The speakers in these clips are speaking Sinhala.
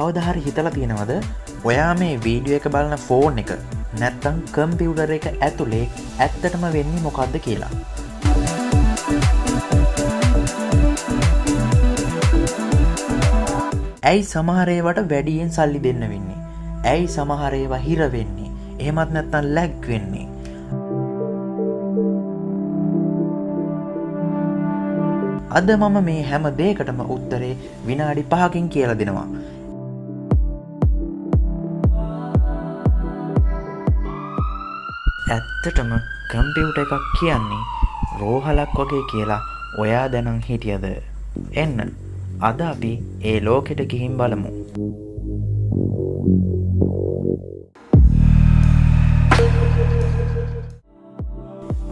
කවදා හරි හිතලා තියෙනවද ඔයා මේ වීඩියෝ එක බලන ෆෝන් එක නැත්තම් කම්පියුටර් එක ඇතුලේ ඇත්තටම වෙන්නේ මොකද්ද කියලා? ඇයි සමහර ඒවාට වැඩියෙන් සල්ලි දෙන්න වෙන්නේ? ඇයි සමහර ඒවා හිර වෙන්නේ? එහෙමත් නැත්නම් ලැග් වෙන්නේ? අද මම මේ හැම දෙයකටම උත්තරේ විනාඩි 5කින් කියලා දෙනවා. ඇත්තටම කම්පියුටර් එකක් කියන්නේ රෝහලක් වගේ කියලා ඔයා දැනන් හිටියද? එන්න අද අපි ඒ ලෝකෙට ගිහින් බලමු.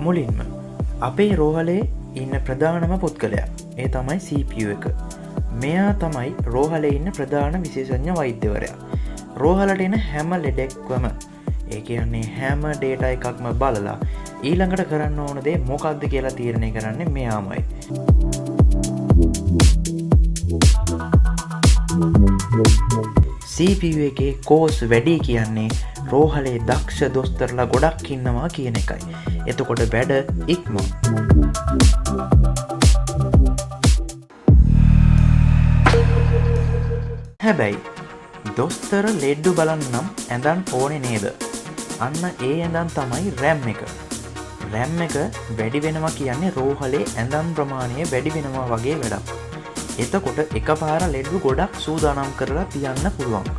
මුලින්ම අපේ රෝහලේ ඉන්න ප්‍රධානම පුද්ගලයා. ඒ තමයි CPU එක. මෙයා තමයි රෝහලේ ඉන්න ප්‍රධාන විශේෂඥ වෛද්‍යවරයා. රෝහලට එන හැම ලෙඩෙක්වම ඒ කියන්නේ හැම ඩේටා එකක්ම බලලා ඊළඟට කරන්න ඕන දේ මොකක්ද කියලා තීරණය කරන්නේ මෙයාමයි. CPU එකේ කෝස් වැඩි කියන්නේ රෝහලේ දක්ෂ දොස්තරලා ගොඩක් ඉන්නවා කියන එකයි. එතකොට වැඩ ඉක්මන්. හැබැයි දොස්තර ලෙඩ්ඩු බලන්න නම් ඇඳන් ඕනේ නේද? අන්න ඒ ඇඳන් තමයි RAM එක. RAM එක වැඩි වෙනවා කියන්නේ රෝහලේ ඇඳන් ප්‍රමාණය වැඩි වෙනවා වගේ වැඩක්. එතකොට එකපාර ලෙඩ්ඩු ගොඩක් සූදානම් කරලා තියන්න පුළුවන්.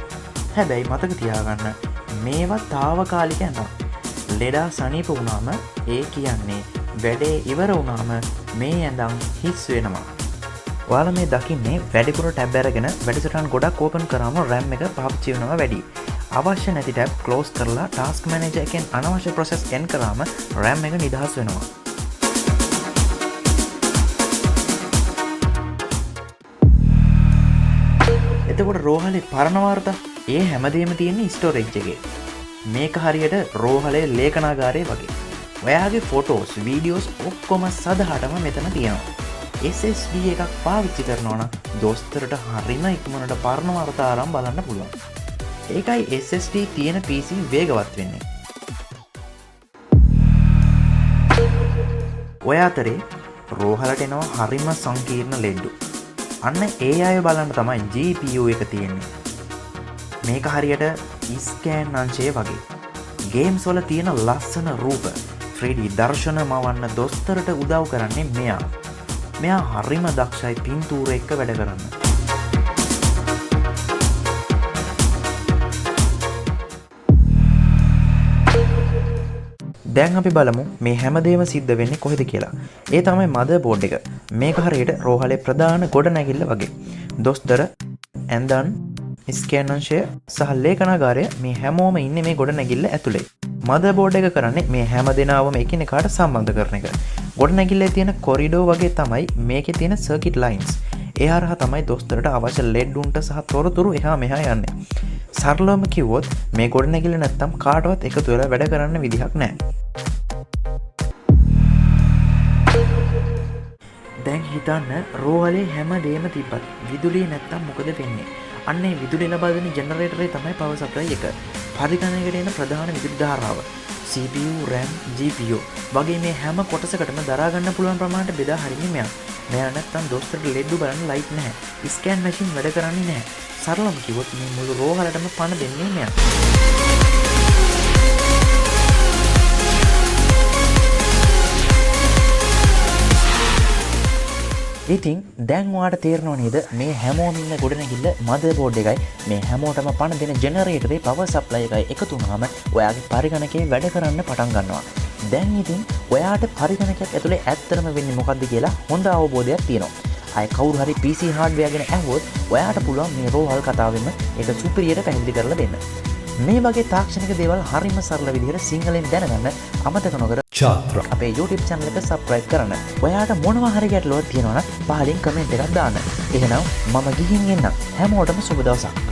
හැබැයි මතක තියාගන්න මේවා తాවකාලික ඇඳන්. ලෙඩා සනීප වුණාම ඒ කියන්නේ වැඩේ ඉවර වුණාම මේ ඇඳන් හිස් වෙනවා. ඔයාලා මේ දකින්නේ වැඩිපුර ටැබ් අරගෙන වැඩසටහන් ගොඩක් ඕපන් කරාම RAM එක පාවිච්චි වෙනවා වැඩි. අවශ්‍ය නැති ටැබ් ක්ලෝස් කරලා ටාස්ක් මැනේජර් එකෙන් අනවශ්‍ය ප්‍රොසෙස් එන් කරාම RAM එක නිදහස් වෙනවා. එතකොට රෝහලේ පරණ වාර්තා ඒ හැමදේම තියෙන්නේ ස්ටෝරේජ් එකේ. මේක හරියට රෝහලේ ලේඛනාගාරය වගේ. ඔයාගේ ෆොටෝස්, වීඩියෝස් ඔක්කොම සදහටම මෙතන තියෙනවා. SSD එකක් පාවිච්චි කරනවා නම් දොස්තරට හරිම ඉක්මනට පරණ වාර්තා ආරම් බලන්න පුළුවන්. ඒකයි SSD තියෙන PC වේගවත් වෙන්නේ. ඔය අතරේ රෝහලට එනවා හරිම සංකීර්ණ ලෙඩ්ඩු. අන්න ඒ අය බලන්න තමයි GPU එක තියෙන්නේ. මේක හරියට ස්කෑන් අංශය වගේ. ගේම්ස් වල තියෙන ලස්සන රූප 3D දර්ශන මවන්න දොස්තරට උදව් කරන්නේ මෙයා. මෙයා හරිම දක්ෂයි පින්තූර එක්ක වැඩ කරන්න. දැන් අපි බලමු මේ හැමදේම සිද්ධ වෙන්නේ කොහෙද කියලා. ඒ තමයි මදර් බෝඩ් එක. මේක හරියට රෝහලේ ප්‍රධාන ගොඩනැගිල්ල වගේ. දොස්තර, ඇඳන්, ස්කෑන් අංශය සහ ලේඛනාගාරය මේ හැමෝම ඉන්නේ මේ ගොඩනැගිල්ල ඇතුලේ. මදර් බෝඩ් එක කරන්නේ මේ හැම දෙනාවම එකිනෙකාට සම්බන්ධ කරන එක. ගොඩනැගිල්ලේ තියෙන කොරිඩෝ වගේ තමයි මේකේ තියෙන සර්කිට් ලයින්ස්. ඒ හරහා තමයි දොස්තරට අවශ්‍ය ලෙඩ්ඩුන්ට සහ තොරතුරු එහා මෙහා යන්නේ. සරලවම කිව්වොත් මේ ගොඩනැගිල්ල නැත්තම් කාටවත් එකතු වෙලා වැඩ කරන්න විදිහක් නැහැ. දැන් හිතන්න රෝහලේ හැම දෙයක්ම තිබ්බත් විදුලිය නැත්තම් මොකද වෙන්නේ? අන්න ඒ විදුලිය ලබා දෙන ජෙනරේටරේ තමයි පවර් සප්ලයි එක. පරිගණකයකට එන ප්‍රධාන විදුලි ධාරාව CPU, RAM, GPU වගේ මේ හැම කොටසකටම දරා ගන්න පුළුවන් ප්‍රමාණයට බෙදා හරින්නේ මෙයා. මෙයා නැත්තම් දොස්තරට ලෙඩ්ඩු බලන්න ලයිට් නැහැ. ස්කෑන් මැෂින් වැඩ කරන්නේ නැහැ. සරලවම කිව්වොත් මේ මුළු රෝහලටම පණ දෙන්නේ මෙයා. ඉතින් දැන් ඔයාලට තේරෙනව නේද මේ හැමෝම ඉන්න ගොඩනැගිල්ල මදර් බෝඩ් එකයි මේ හැමෝටම පණ දෙන ජෙනරේටරේ පවර් සප්ලයි එකයි එකතු වුණාම ඔයාගේ පරිගණකේ වැඩ කරන්න පටන් ගන්නවා. දැන් ඉතින් ඔයාට පරිගණකයක් ඇතුලේ ඇත්තටම වෙන්නේ මොකද්ද කියලා හොඳ අවබෝධයක් තියෙනවා. අය කවුරු හරි PC hardware ගැන අහුවොත් ඔයාට පුළුවන් මේ රෝහල් කතාවෙම ඒක සුපිරියට පැහැදිලි කරලා දෙන්න. මේ වගේ තාක්ෂණික දේවල් හරිම සරල විදිහට සිංහලෙන් දැනගන්න අමතක නොකර අපේ YouTube channel එක subscribe කරන්න. ඔයාට මොනවා හරි ගැටලුවක් තියෙනවා නම් පහලින් comment එකක් දාන්න. එහෙනම් මම ගිහින් එන්නම්. හැමෝටම සුබ දවසක්.